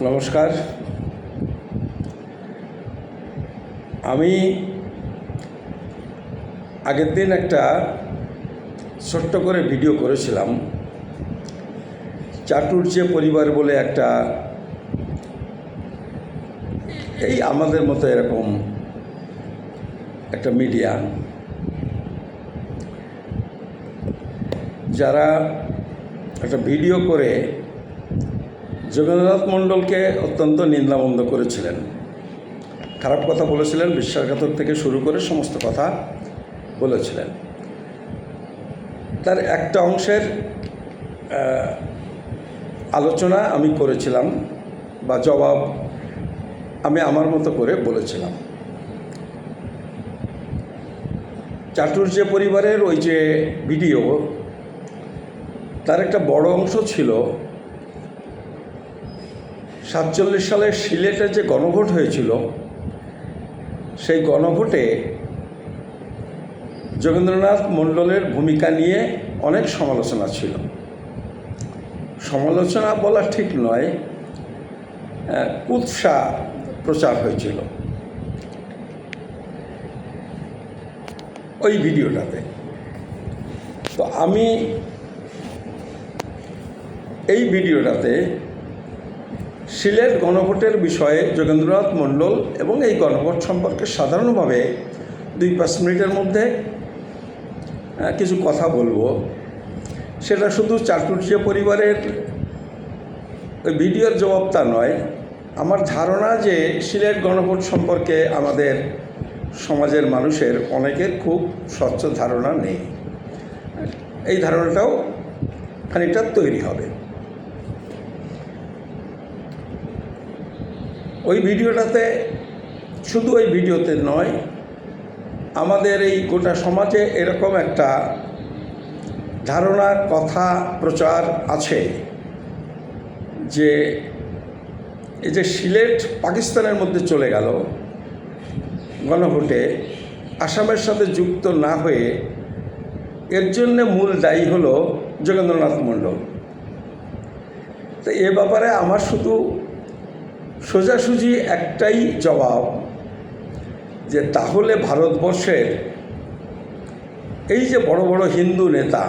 নমস্কার। আমি আগের দিন একটা ছোট্ট করে ভিডিও করেছিলাম। চাটুর্যে পরিবার বলে একটা এই আমাদের মতো এরকম একটা মিডিয়া, যারা একটা ভিডিও করে যোগেন্দ্রনাথ মণ্ডলকে অত্যন্ত নিন্দামন্দ করেছিলেন, খারাপ কথা বলেছিলেন, বিশ্বাসঘাতক থেকে শুরু করে সমস্ত কথা বলেছিলেন। তার একটা অংশের আলোচনা আমি করেছিলাম বা জবাব আমি আমার মতো করে বলেছিলাম। চাটুর্যে পরিবারের ওই যে ভিডিও, তার একটা বড় অংশ ছিল 47 সালে সিলেটে যে গণভোট হয়েছিল, সেই গণভোটে যোগেন্দ্রনাথ মণ্ডলের ভূমিকা নিয়ে অনেক সমালোচনা ছিল। সমালোচনা বলা ঠিক নয়, কুৎসা প্রচার হয়েছিল ওই ভিডিওটাতে। তো আমি এই ভিডিওটাতে সিলেট গণভোটের বিষয়ে যোগেন্দ্রনাথ মণ্ডল এবং এই গণভোট সম্পর্কে সাধারণভাবে 2-5 মিনিটের মধ্যে কিছু কথা বলবো। সেটা শুধু চাটুর্যে পরিবারের ওই ভিডিওর জবাবটা নয়, আমার ধারণা যে সিলেট গণভোট সম্পর্কে আমাদের সমাজের মানুষের অনেকের খুব স্বচ্ছ ধারণা নেই। এই ধারণাটাও খানিকটা তৈরি হবে। ওই ভিডিওটাতে, শুধু ওই ভিডিওতে নয়, আমাদের এই গোটা সমাজে এরকম একটা ধারণা, কথা প্রচার আছে যে এই যে সিলেট পাকিস্তানের মধ্যে চলে গেল গণভোটে, আসামের সাথে যুক্ত না হয়ে, এর জন্য মূল দায়ী হলো যোগেন্দ্রনাথ মণ্ডল। তো এ ব্যাপারে আমার শুধু সোজাসুজি একটাই জবাব, যে তাহলে ভারতবর্ষের এই যে বড় বড় হিন্দু নেতা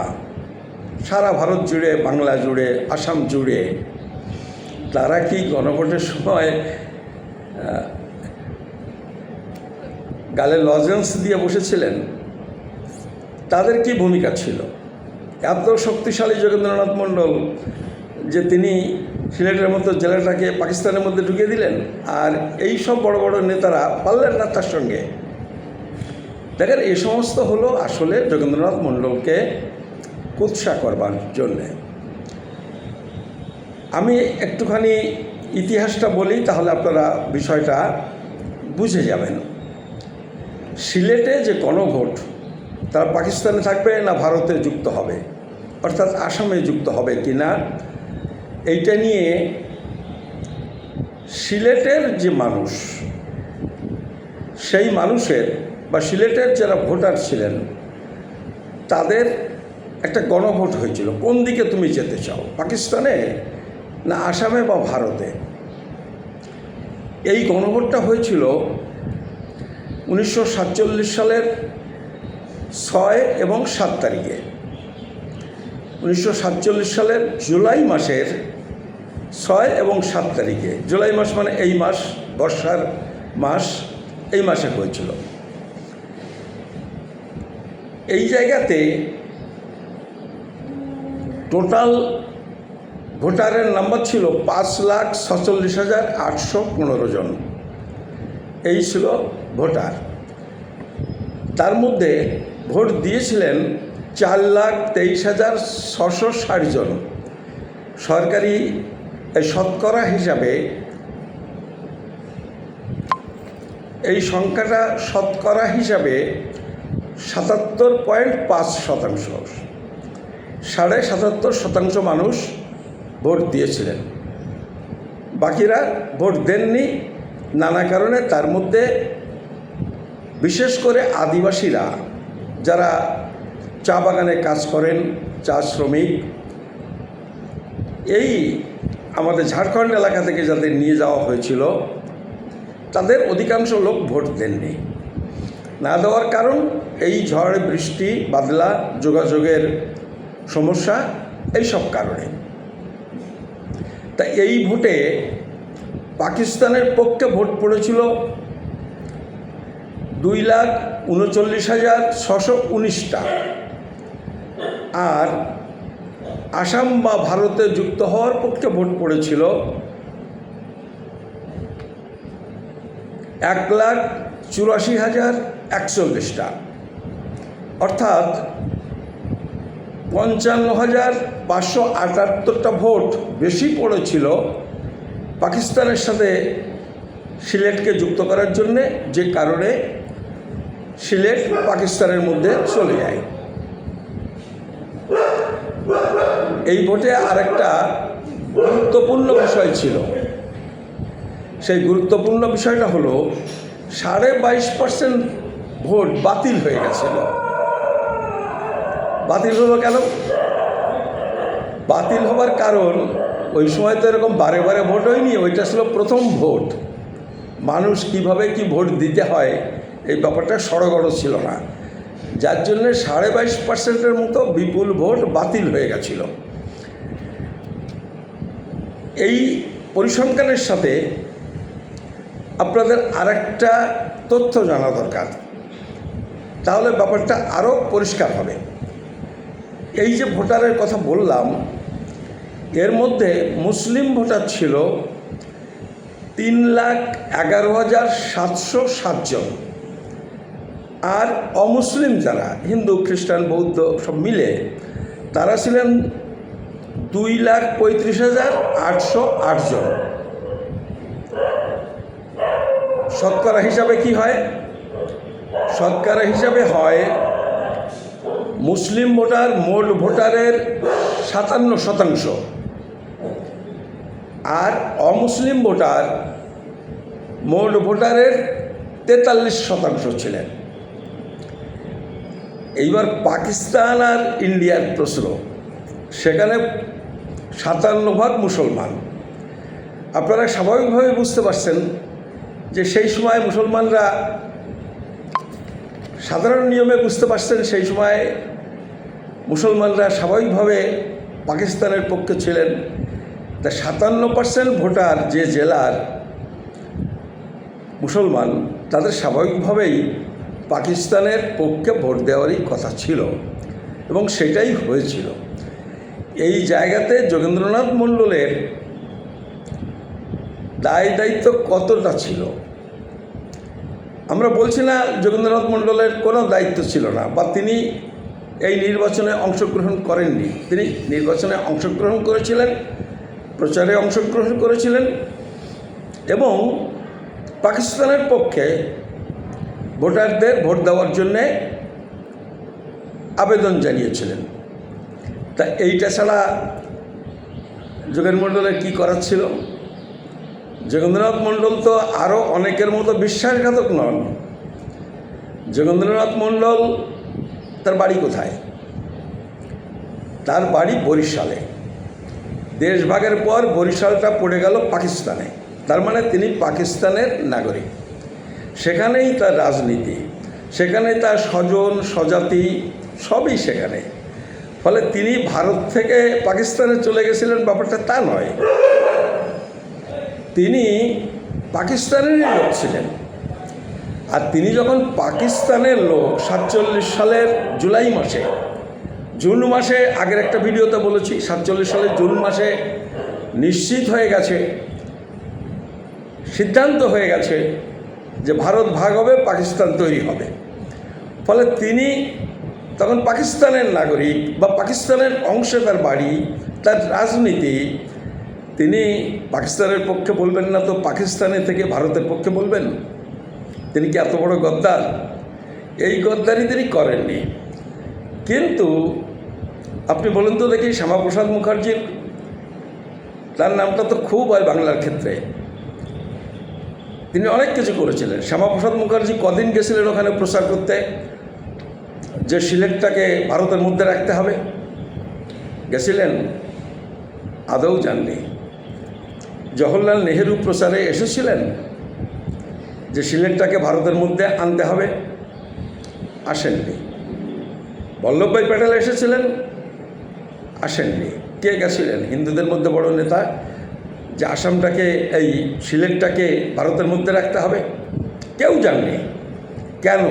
সারা ভারত জুড়ে, বাংলা জুড়ে, আসাম জুড়ে, তারা কি গণভোটের সময় গালে লজেন্স দিয়ে বসেছিলেন? তাদের কি ভূমিকা ছিল? এত শক্তিশালী যোগেন্দ্রনাথ মণ্ডল যে তিনি সিলেটের মতো জেলাটাকে পাকিস্তানের মধ্যে ঢুকিয়ে দিলেন, আর এই সব বড় বড় নেতারা পারলেন না তার সঙ্গে। দেখেন, এই সমস্ত হলো আসলে যোগেন্দ্রনাথ মণ্ডলকে কুৎসা করবার জন্যে। আমি একটুখানি ইতিহাসটা বলি, তাহলে আপনারা বিষয়টা বুঝে যাবেন। সিলেটে যে গণভোট, তারা পাকিস্তানে থাকবে না ভারতে যুক্ত হবে, অর্থাৎ আসামে যুক্ত হবে কি না, এইটা নিয়ে সিলেটের যে মানুষ, সেই মানুষের বা সিলেটের যারা ভোটার ছিলেন, তাদের একটা গণভোট হয়েছিল, কোন দিকে তুমি যেতে চাও, পাকিস্তানে না আসামে বা ভারতে। এই গণভোটটা হয়েছিল 1947 সালের 6 এবং 7 তারিখে। 1947 সালের জুলাই মাসের 6 এবং 7 তারিখে। জুলাই মাস মানে এই মাস, বর্ষার মাস, এই মাসে হয়েছিল। এই জায়গাতে টোটাল ভোটারের নাম্বার ছিল 5,46,815 জন। এই ছিল ভোটার। তার মধ্যে ভোট দিয়েছিলেন 4,23,660 জন। সরকারি শতকরা হিসাবে এই সংখ্যাটা শতকরা হিসাবে 77.5%। 77.5% মানুষ ভোট দিয়েছিলেন, বাকিরা ভোট দেননি নানা কারণে। তার মধ্যে বিশেষ করে আদিবাসীরা, যারা চা বাগানে কাজ করেন, চা শ্রমিক, এই আমাদের ঝাড়খণ্ড এলাকা থেকে যাদের নিয়ে যাওয়া হয়েছিল তাদের অধিকাংশ লোক ভোট দেননি। না দেওয়ার কারণ এই ঝড় বৃষ্টি বাদলা, যোগাযোগের সমস্যা, এই সব কারণে। তা এই ভোটে পাকিস্তানের পক্ষে ভোট পড়েছিল 2,39,619টা, আর আসাম বা ভারতে যুক্ত হওয়ার পক্ষে ভোট পড়েছিল 1,84,140টা, অর্থাৎ 55,578টা ভোট বেশি পড়েছিল পাকিস্তানের সাথে সিলেটকে যুক্ত করার জন্যে, যে কারণে সিলেট পাকিস্তানের মধ্যে চলে যায়। এই ভোটে আরেকটা গুরুত্বপূর্ণ বিষয় ছিল। সেই গুরুত্বপূর্ণ বিষয়টা হলো 22.5% ভোট বাতিল হয়ে গেছিল। বাতিল হলো কেন? বাতিল হবার কারণ ওই সময় তো এরকম বারে বারে ভোট হয়নি, ওইটা ছিল প্রথম ভোট। মানুষ কিভাবে কি ভোট দিতে হয় এই ব্যাপারটা সড়গড় ছিল না, যার জন্যে 22.5%-এর মতো বিপুল ভোট বাতিল হয়ে গেছিল। এই পরিসংখ্যানের সাথে আপনাদের আরেকটা তথ্য জানা দরকার, তাহলে ব্যাপারটা আরও পরিষ্কার হবে। এই যে ভোটারের কথা বললাম, এর মধ্যে মুসলিম ভোটার ছিল 3,11,707 জন, আর অমুসলিম যারা হিন্দু, খ্রিস্টান, বৌদ্ধ সব মিলে তারা ছিলেন 2,35,808 জন। শতকরা হিসাবে কি হয়? শতকরা হিসাবে হয় মুসলিম ভোটার মোট ভোটারের 57%, আর অমুসলিম ভোটার মোট ভোটারের 43% ছিলেন। এইবার পাকিস্তান আর ইন্ডিয়ার প্রশ্ন, সেখানে 57% মুসলমান। আপনারা স্বাভাবিকভাবে বুঝতে পারছেন যে সেই সময় মুসলমানরা, সাধারণ নিয়মে বুঝতে পারছেন সেই সময় মুসলমানরা স্বাভাবিকভাবে পাকিস্তানের পক্ষে ছিলেন। তা 57% ভোটার যে জেলার মুসলমান, তাদের স্বাভাবিকভাবেই পাকিস্তানের পক্ষে ভোট দেওয়ারই কথা ছিল, এবং সেটাই হয়েছিল। এই জায়গাতে যোগেন্দ্রনাথ মণ্ডলের দায় দায়িত্ব কতটা ছিল? আমরা বলছি না যোগেন্দ্রনাথ মণ্ডলের কোনো দায়িত্ব ছিল না, বা তিনি এই নির্বাচনে অংশগ্রহণ করেননি। তিনি নির্বাচনে অংশগ্রহণ করেছিলেন, প্রচারে অংশগ্রহণ করেছিলেন, এবং পাকিস্তানের পক্ষে ভোটারদের ভোট দেওয়ার জন্যে আবেদন জানিয়েছিলেন। তা এইটা ছাড়া যোগেন মণ্ডলের কী করার ছিল? যোগেন্দ্রনাথ মণ্ডল তো আরও অনেকের মতো বিশ্বাসঘাতক নন। যোগেন্দ্রনাথ মণ্ডল, তার বাড়ি কোথায়? তার বাড়ি বরিশালে। দেশভাগের পর বরিশালটা পড়ে গেল পাকিস্তানে, তার মানে তিনি পাকিস্তানের নাগরিক। সেখানেই তার রাজনীতি, সেখানে তার স্বজন স্বজাতি সবই সেখানে। ফলে তিনি ভারত থেকে পাকিস্তানে চলে গেছিলেন ব্যাপারটা তা নয়, তিনি পাকিস্তানেরই লোক ছিলেন। আর তিনি যখন পাকিস্তানের লোক 47 সালের জুন মাসে, আগের একটা ভিডিওতে বলেছি, 47 সালের জুন মাসে নিশ্চিত হয়ে গেছে, সিদ্ধান্ত হয়ে গেছে যে ভারত ভাগ হবে, পাকিস্তান তৈরি হবে। ফলে তিনি তখন পাকিস্তানের নাগরিক, বা পাকিস্তানের অংশে তার বাড়ি, তার রাজনীতি। তিনি পাকিস্তানের পক্ষে বলবেন না তো পাকিস্তানে থেকে ভারতের পক্ষে বলবেন? তিনি কি এত বড় গদ্দার? এই গদ্দারি তিনি করেননি। কিন্তু আপনি বলুন তো দেখি, শ্যামাপ্রসাদ মুখার্জির, তার নামটা তো খুব হয় বাংলার ক্ষেত্রে, তিনি অনেক কিছু করেছিলেন। শ্যামাপ্রসাদ মুখার্জি কদিন গেছিলেন ওখানে প্রচার করতে যে সিলেটটাকে ভারতের মধ্যে রাখতে হবে? গেছিলেন? আদৌ যাননি। জওহরলাল নেহেরু প্রচারে এসেছিলেন যে সিলেটটাকে ভারতের মধ্যে আনতে হবে? আসেননি। বল্লভভাই প্যাটেল এসেছিলেন? আসেননি। কে গেছিলেন হিন্দুদের মধ্যে বড় নেতা যে আসামটাকে, এই সিলেটটাকে ভারতের মধ্যে রাখতে হবে? কেউ জাননি। কেন?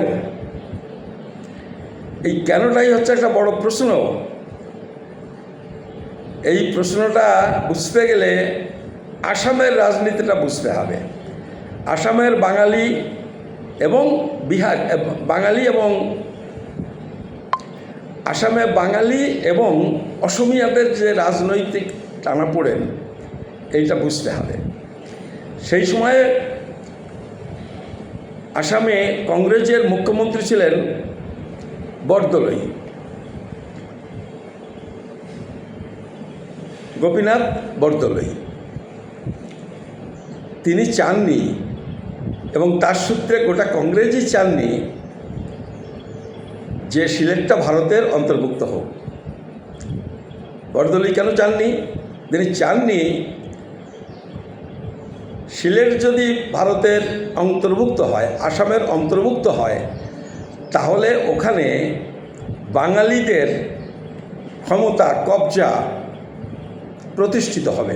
এই কেনটাই হচ্ছে একটা বড় প্রশ্ন। এই প্রশ্নটা বুঝতে গেলে আসামের রাজনীতিটা বুঝতে হবে। আসামের বাঙালি এবং আসামে বাঙালি এবং অসমীয়াদের যে রাজনৈতিক টানাপোড়েন, এইটা বুঝতে হবে। সেই সময়ে আসামে কংগ্রেসের মুখ্যমন্ত্রী ছিলেন বরদলৈ, গোপীনাথ বরদলৈ। তিনি চাননি, এবং তার সূত্রে গোটা কংগ্রেসই চাননি যে সিলেটটা ভারতের অন্তর্ভুক্ত হোক। বরদলৈ কেন চাননি? তিনি চাননি সিলেট যদি ভারতের অন্তর্ভুক্ত হয়, আসামের অন্তর্ভুক্ত হয়, তাহলে ওখানে বাঙালিদের ক্ষমতা, কবজা প্রতিষ্ঠিত হবে।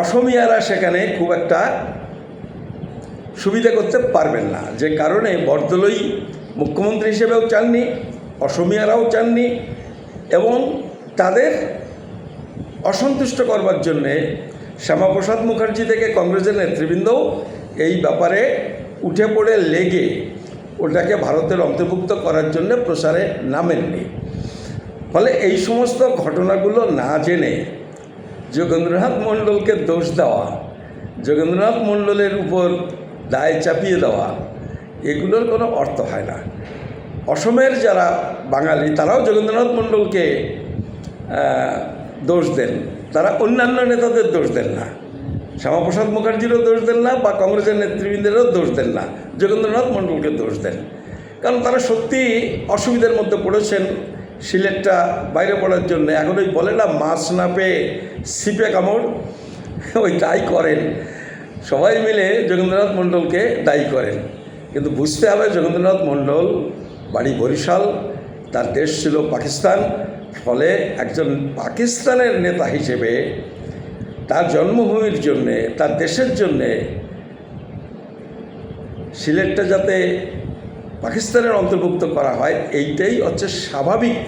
অসমীয়ারা সেখানে খুব একটা সুবিধা করতে পারবেন না। যে কারণে বরদলৈ মুখ্যমন্ত্রী হিসেবেও চাননি, অসমীয়ারাও চাননি, এবং তাদের অসন্তুষ্ট করবার জন্যে শ্যামাপ্রসাদ মুখার্জি থেকে কংগ্রেসের নেতৃবৃন্দও এই ব্যাপারে উঠে পড়ে লেগে ওটাকে ভারতের অন্তর্ভুক্ত করার জন্য প্রচারে নামেননি। ফলে এই সমস্ত ঘটনাগুলো না জেনে যোগেন্দ্রনাথ মণ্ডলকে দোষ দেওয়া, যোগেন্দ্রনাথ মণ্ডলের উপর দায় চাপিয়ে দেওয়া, এগুলোর কোনো অর্থ হয় না। অসমের যারা বাঙালি তারাও যোগেন্দ্রনাথ মণ্ডলকে দোষ দেন, তারা অন্যান্য নেতাদের দোষ দেন না, শ্যামাপ্রসাদ মুখার্জিরও দোষ দেন না, বা কংগ্রেসের নেতৃবৃন্দেরও দোষ দেন না, যোগেন্দ্রনাথ মণ্ডলকে দোষ দেন। কারণ তারা সত্যি অসুবিধার মধ্যে পড়েছেন সিলেটটা বাইরে পড়ার জন্য। এখন ওই বলে না, মাছ না পেয়ে ছিপে কামড়, ওই দায়ী করেন, সবাই মিলে যোগেন্দ্রনাথ মণ্ডলকে দায়ী করেন। কিন্তু বুঝতে হবে যোগেন্দ্রনাথ মণ্ডল বাড়ি বরিশাল, তার দেশ ছিল পাকিস্তান। ফলে একজন পাকিস্তানের নেতা হিসেবে তার জন্মভূমির জন্যে, তার দেশের জন্যে সিলেটটা যাতে পাকিস্তানের অন্তর্ভুক্ত করা হয়, এইটাই হচ্ছে স্বাভাবিক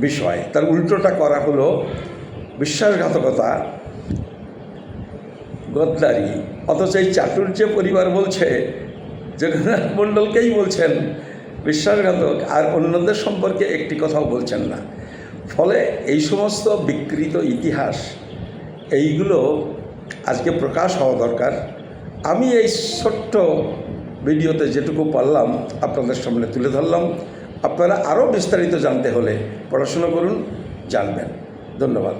বিষয়। তার উল্টোটা করা হলো বিশ্বাসঘাতকতা, গদ্দারি। অথচ এই চাটুর্য পরিবার বলছে, জগন্নাথ মণ্ডলকেই বলছেন বিশ্বাসঘাতক, আর অন্যদের সম্পর্কে একটি কথাও বলছেন না। ফলে এই সমস্ত বিকৃত ইতিহাস, এইগুলো আজকে প্রকাশ হওয়া দরকার। আমি এই ছোট্ট ভিডিওতে যেটুকু পারলাম আপনাদের সামনে তুলে ধরলাম। আপনারা আরও বিস্তারিত জানতে হলে পড়াশোনা করুন, জানবেন। ধন্যবাদ।